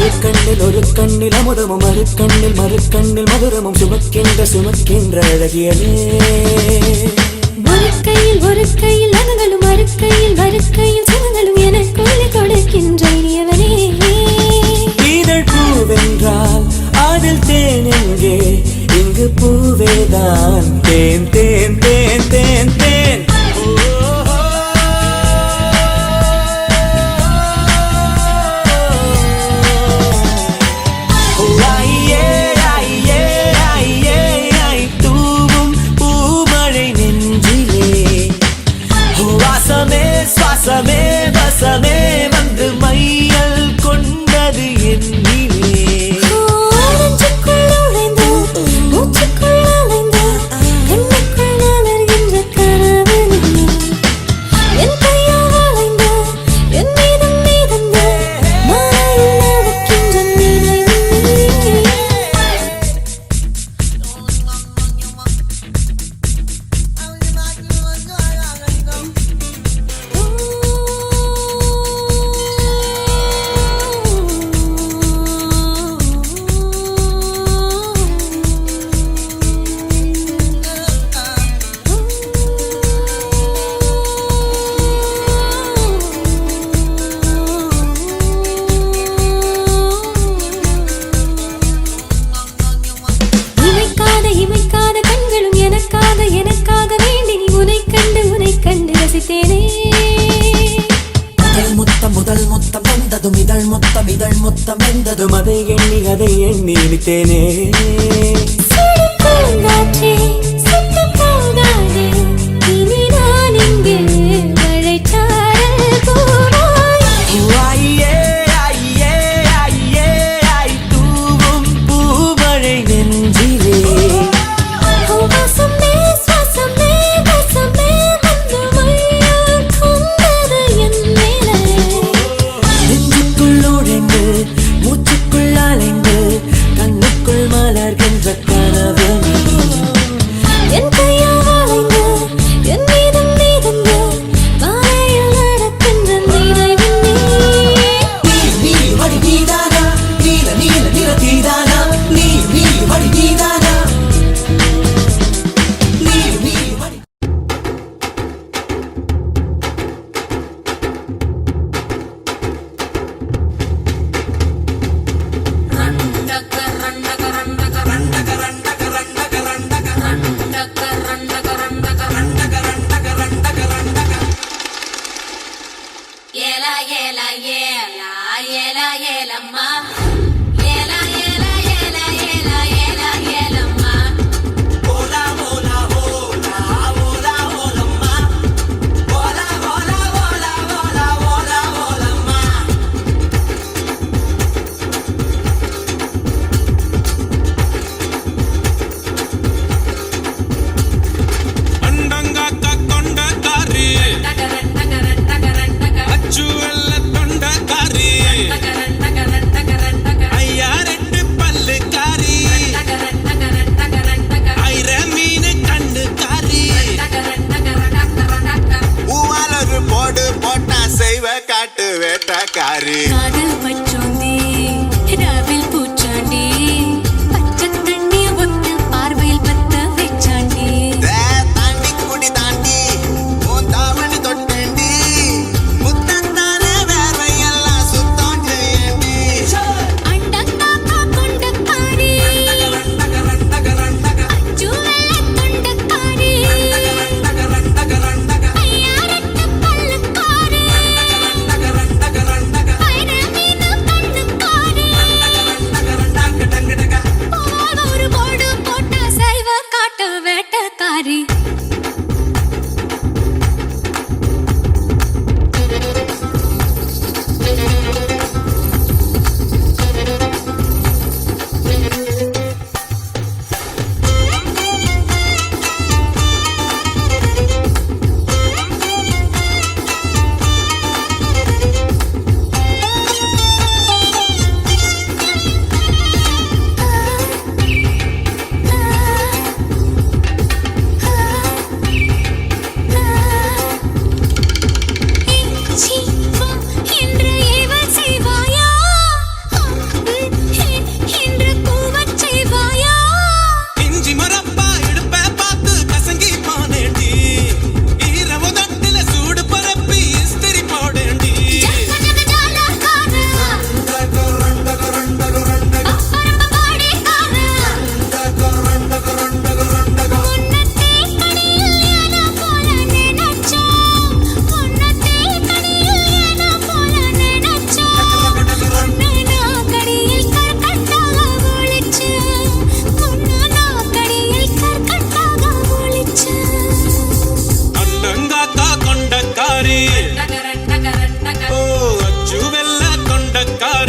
ஒரு கண்ணில் அமுதமும் மறுக்கண்ணில் மதுரமும் சுமக்கின்ற அழகியலே. ஒரு கையில் அகங்களும் மறுக்கையில் சுகங்களும் எனக்குள்ளே கொடுக்கின்ற இனியவனே. இதழ் பூவென்றால் அதில் தேன் எங்கே, இங்கு பூவேதான் தேன் தேன் தேன் தேன் தேன். சுவாசமே வசமே வந்து மையல் கொண்டது என்னிலே. முதல் முத்தம் வந்ததும் இதழ் முத்தம் வெந்ததும் அதை எண்ணி இனித்தேனே.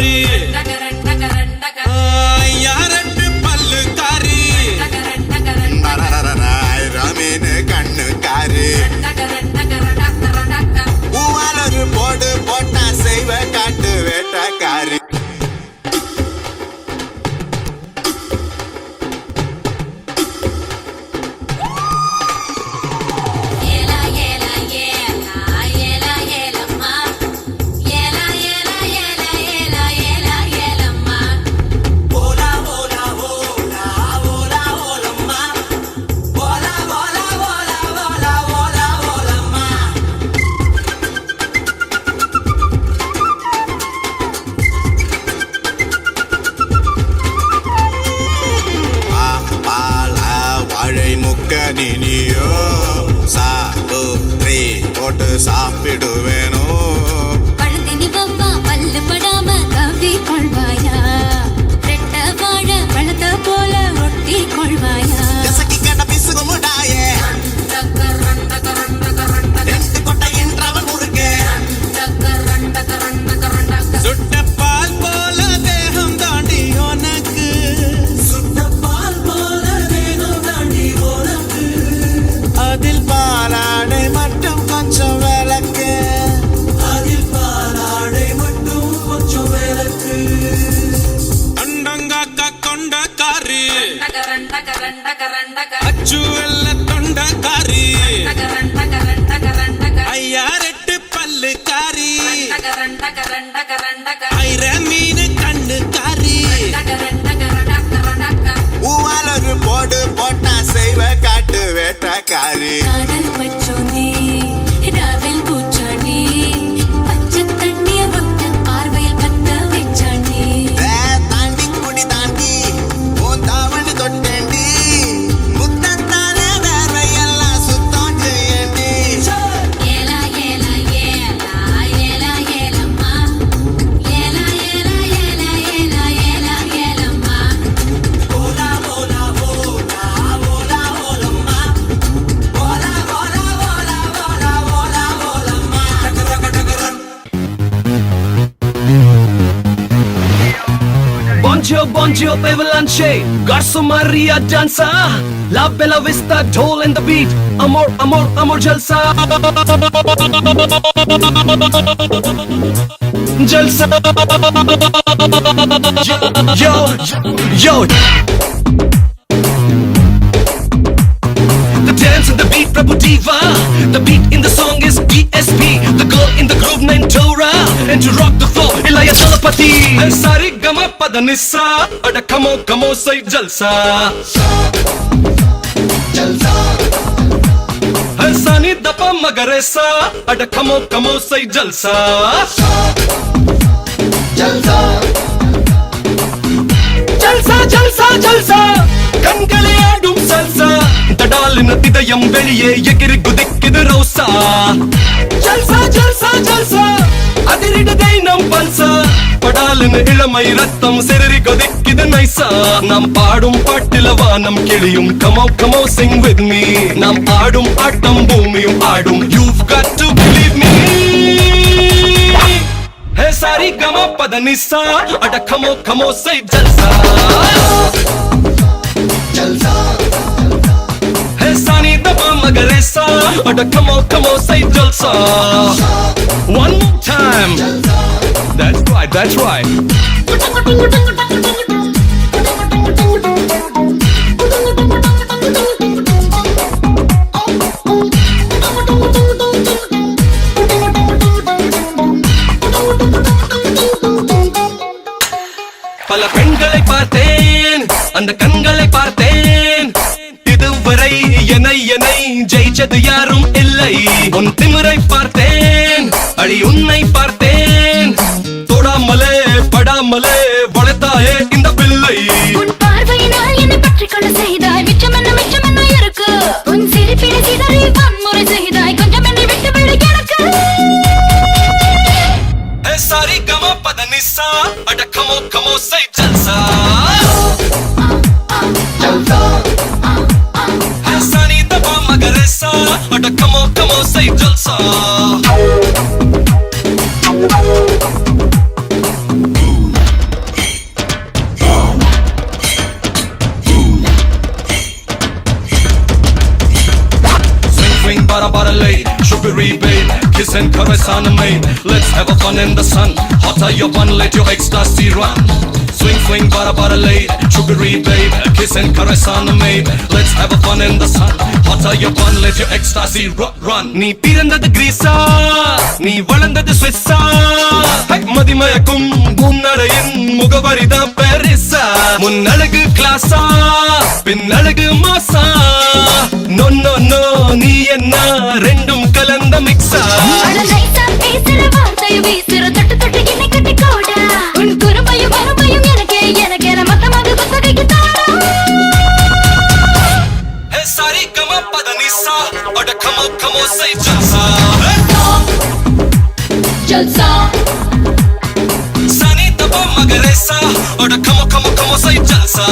காரி யாரட்டு பல்லு காரி ரமீன் கண்ணு காரு பூவாலொரு போடு போட்டா செய்வ காட்டு வேட்டக்காரி நீயோ சாப்பிடு போட்டு சாப்பிடுவேனோ பழந்தினி பாப்பா பல்லு படாம கவ்வி கொள்வாயா ரெட்ட வாழ பழத்த போல ஒட்டி கொள்வாயா எசக்கி கட்ட பிசுகு முடாயே ரெண்டு கொட்டை என்றவன் முறுக்கே சுட்ட பால் போல தேகம் தாண்டி உனக்கு சுட்ட பால் போல தேகம் தாண்டி உனக்கு அதில் பாலாடை மட்டும் கொஞ்சம் விளக்கு அதில் பாலாடை மட்டும் கொஞ்சம் விளக்கு அண்டங்காக்கா கொண்ட காரி அச்சு வெள்ள தொண்ட காரி ஐயாரெட்டு பல்லு காரி ஐர மீன் கண்ணு காரி பூவாலொரு போடு போட்டா செய்வ காட்டு வேட்டக்காரி காதல் பச்சோனே ராவில் பூச்சானே பச்சை தண்ணிய ஒட்ட பார்வையில் பத்த வச்சானே தாண்டி குடி தாண்டி உன் தாவணி தொட்டேண்டி முத்தத்தால வேறையெல்லாம் சுத்தம் செய்யண்டி ஏலா ஏலா ஏலா ஏலா ஏலம்மா ஏலா ஏலா ஏலா ஏலா ஏலா Yellamma Ola Ola Ola Ola ஓலம்மா Ola Ola Ola Ola Ola ஓலம்மா Bonjour, Avalanche, Garso Maria danza. La bella vista, toll and the beat. Amor, amor, amor, jalsa. Jalsa. Yo, yo. The dance and the beat, Prabhu Diva. The beat in the song is DSP. The girl in the groove named Tora. And to rock the floor, Ilaya Chalapati. And Sari Gama Padanissa. Ada kamo say jalsa. And Sani Dapa Magaresa. Ada kamo say jalsa. Jalsa. கண்களே ஆடும் சல்சா தடாலின இதயம் வெளியே எகிரி குதிக்குது ரோசா ஜல்சா அதிரிடதை நம் பல்சா படாலின இளமை ரத்தம் சிறறி கொதிக்குது நைசா நாம் பாடும் பாட்டில வானம் கிளியும் கமோ sing with me நாம் ஆடும் ஆட்டம் பூமியும் ஆடும் you've got to believe me hey sari gama padanissa ada kamo say jalsa Hey Sani Dapa Magaresa Ada kamo say jalsa One more time That's right பல பெண்களை பார்த்தேன் அந்த கண்களை பார்த்தேன் இதுவரை என்னை ஜெயிச்சது யாரும் இல்லை உன் திமிரை பார்த்தேன் அடி உன்னை பார்த்தேன் தொடாமலே படாமலே வளர்த்தாயே இந்த பிள்ளை உன் பார்வையினால் என்னை பற்றிக்கொள்ள செய்தாய் மிச்சம் என்ன இருக்கு உன் சிரிப்பினை சிதறி வன்முறை செய்தாய் கொஞ்சம் என்னை விட்டு விடு எனக்கு சாரி கமா பதனிசா அட கமோ say jalsa Sani Dapa Magaresa Ada kamo say jalsa sugary babe. Kiss and caress on the main. Let's have a fun in the sun. Hotter your bun, let your ecstasy run. Swing, swing, bara lay. Sugary babe, kiss and caress on the main. Let's have a fun in the sun. Hotter your bun, let your ecstasy run. நீ பிறந்தது கிரீஸா, நீ வளர்ந்தது ஸ்விஸ்ஸா. மதிமயக்கும் முன்னடையின் முகவரிதான் பாரிஸா. முன்னழகு கிளாஸா, பின்னழகு மாசா. No no no, நீ என்ன ரெண்டும் கலந்த மிக்ஸா. அட நைஸா பேசுற வார்த்தையை வீசுற தொட்டு தொட்டு என்னை கட்டிக்கோடா. உன் குறும்பையும் வறுமையும் எனக்கு மொத்தமாக குத்தகைக்கு தாடா. Hey sari gama padanisa, oda come on say jalsa. Jalsa. Sani taba magaresa, oda come on say jalsa.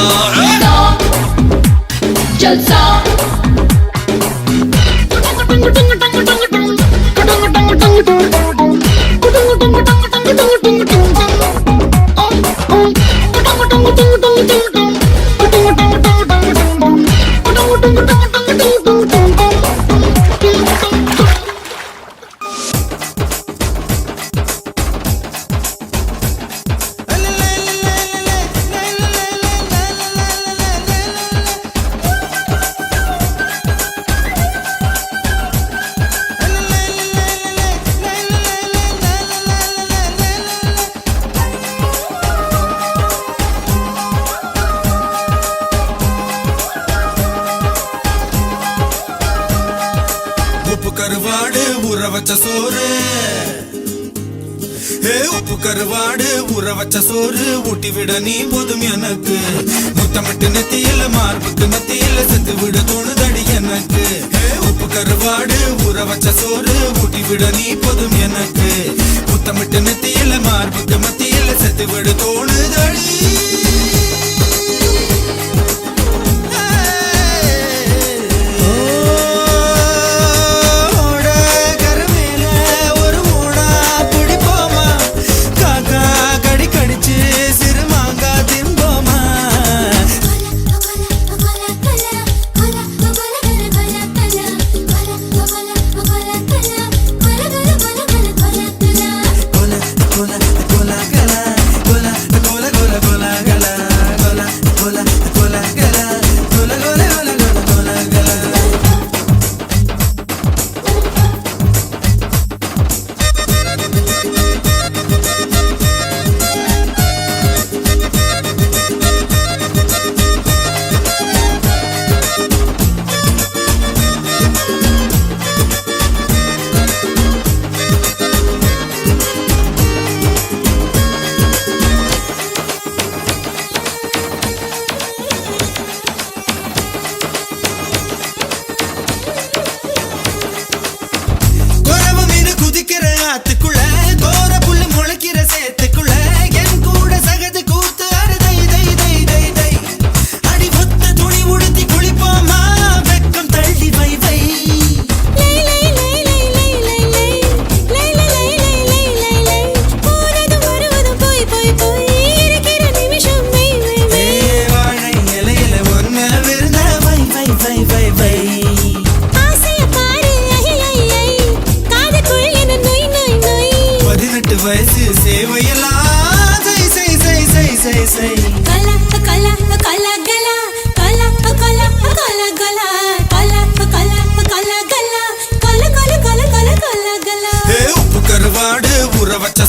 Jalsa. உப்பு கருவாடு ஊற வச்ச சோறு, உப்பு கருவாடு ஊற வச்ச சோறு ஊட்டி விட நீ போதும் எனக்கு. முத்தமிட்டு நெத்தியில மார்புக்கு மத்தியில செத்து விட தோணுதடி எனக்கு. உப்பு கருவாடு ஊற வச்ச சோறு ஊட்டி விட நீ போதும் எனக்கு. முத்தமிட்டு நெத்தியில மார்புக்கு மத்தியில செத்து விட தோணுதடி.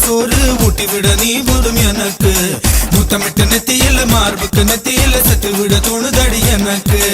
சோறு ஊட்டி விட நீ போதும் எனக்கு. முத்தமிட்டு நெத்தியில மார்புக்கு நெத்தியில செத்து விட தோணுதடி எனக்கு.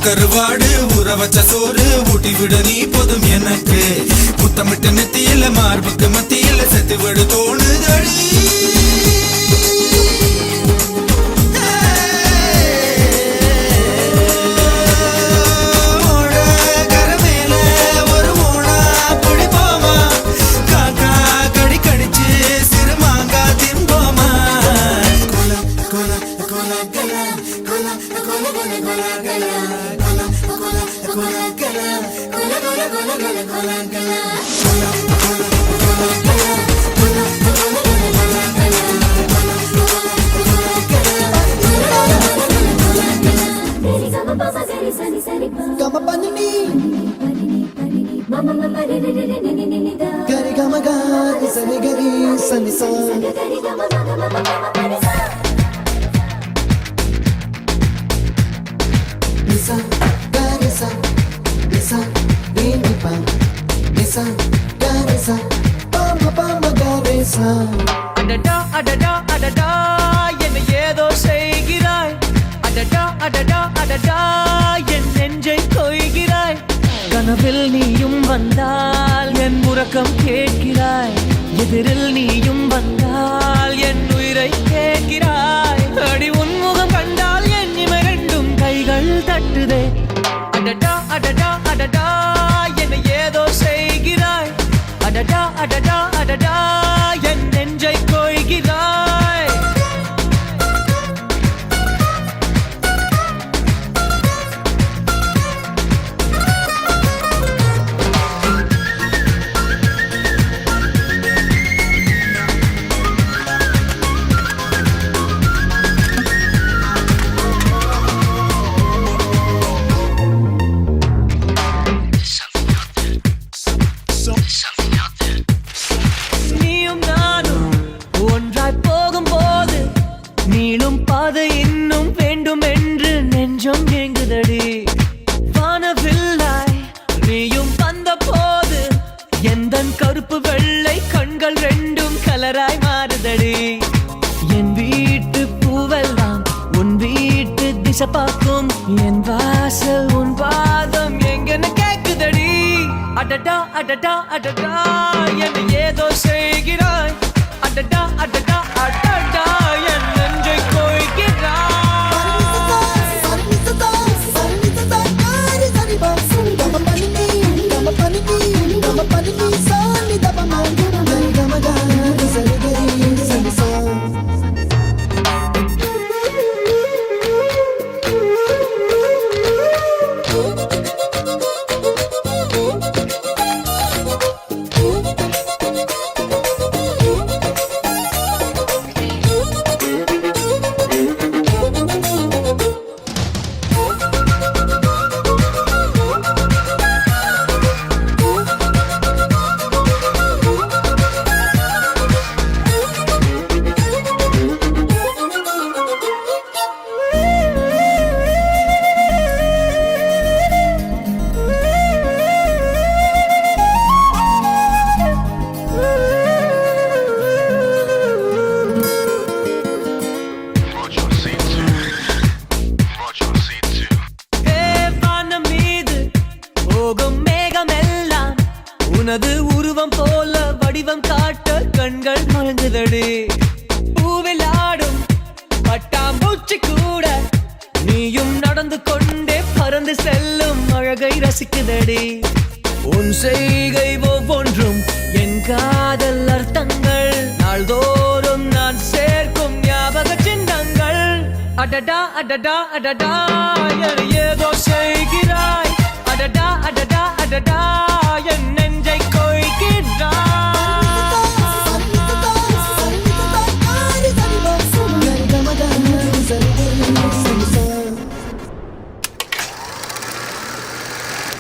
கருவாடு ஊற வச்ச சோறு ஊட்டி விட நீ போதும் எனக்கு முத்தமிட்டு நெத்தியில மார்புக்கு மத்தியில செத்து விடு தோணுதடி Gari gama gari sani gari sani sa Nisa gari sa Nisa ni pa Nisa gari sa Pama gari sa அடடா அடடா அடடா என்ன ஏதோ செய்கிறாய் அடடா அடடா அடடா என் நெஞ்சை கொய்கிறாய் கனவில் நீயும் வந்தால் என் உறக்கம் கேட்கிறாய் எதிரில் நீயும் வந்தால் என் உயிரை கேட்கிறாய் அடி உன்முகம் கண்டால் என் இமை ரெண்டும் கைகள் தட்டுதே அடடா அடடா அடடா என்ன ஏதோ செய்கிறாய் அடடா அடடா அடடா என் நெஞ்சை கொய்கிறாய் நீயும் நானும் ஒன்றாய் போகும்போது நீளும் பாதை இன்னும் வேண்டும் என்று நெஞ்சம் ஏங்குதடி வானவில்லாய் நீயும் வந்த போது எந்தன் கருப்பு வெள்ளை கண்கள் ரெண்டும் கலராய் மாறுதடி என் வீட்டு பூவெல்லாம் உன் வீட்டு திசை பார்க்கும் என் வாசல் உன் பாதம் எங்கன்னு கேக்குதடி அடடா அடடா அடடா என்ன ஏதோ செய்கிறாய் அடடா அடடா அடடா என் நெஞ்சை கொய்கிறாய் உனது உருவம் போல வடிவம் காட்ட கண்கள் மலங்குதடி பூவில் ஆடும் பட்டாம்பூச்சி கூட நீயும் நடந்து கொண்டே பறந்து செல்லும் அழகை ரசிக்குதடி உன் செய்கை ஒவ்வொன்றும் என் காதல் அர்த்தங்கள் நாள்தோறும் நான் சேர்க்கும் ஞாபக சின்னங்கள் அடடா அடடா அடடா ஏதோ செய்கிறாய் அடடா அடடா அடடா என் நெஞ்சை கொய்கிறாய்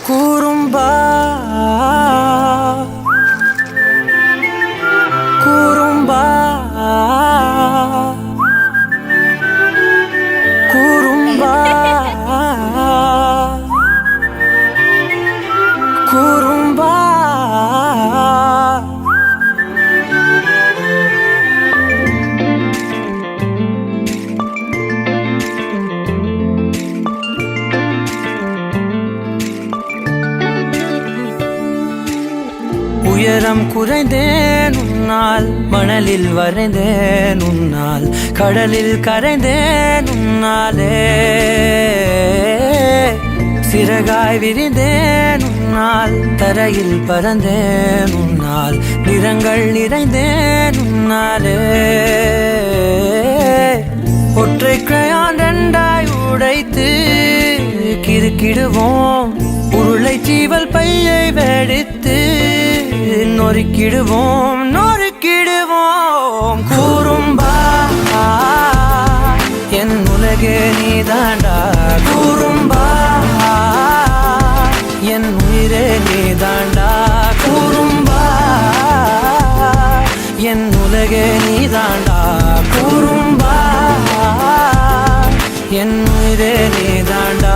குறும்பா குறும்பா குறும்பா குறும்பா உயரம் குறைந்தேன் உன்னால், மணலில் வரைந்தேன் உன்னால், கடலில் கரைந்தேன் உன்னாலே. சிறகாய் விரிந்தேன் உன்னால், தரையில் பறந்தேன் உன்னால், நிறங்கள் நிறைந்தேன் உன்னாலே. ஒற்றை கிரையான் ரெண்டாய் உடைத்து கிறுக்கிடுவோம், உருளை சீவல் பையை வெடித்து நொறுக்கிடுவோம் நொறுக்கிடுவோம். கூறும்பா என் உலகே நீதாண்டா, கூறும்பா என் உயிரே நீதாண்டா, கூறும்பா என் உலகே நீதாண்டா, கூறும்பா என் உயிரே நீதாண்டா.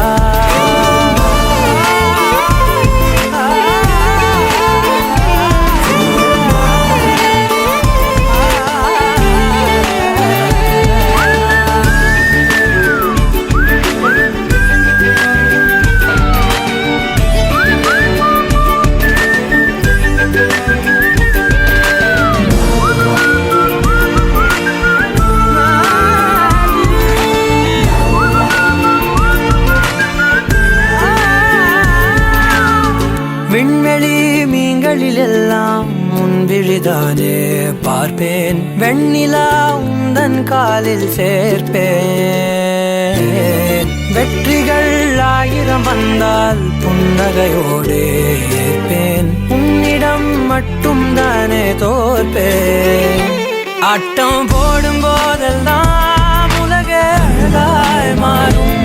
விண்வெளி மீன்களில் எல்லாம் முன்விழிதானே பார்ப்பேன், வெண்ணிலா உந்தன் காலில் சேர்ப்பேன். வெற்றிகள் 1000 வந்தால் புன்னகையோடு ஏற்பேன், உன்னிடம் மட்டும் தானே தோற்பேன். ஆட்டம் போடும் போதெல்லாம் உலக அழகாய் மாறும்,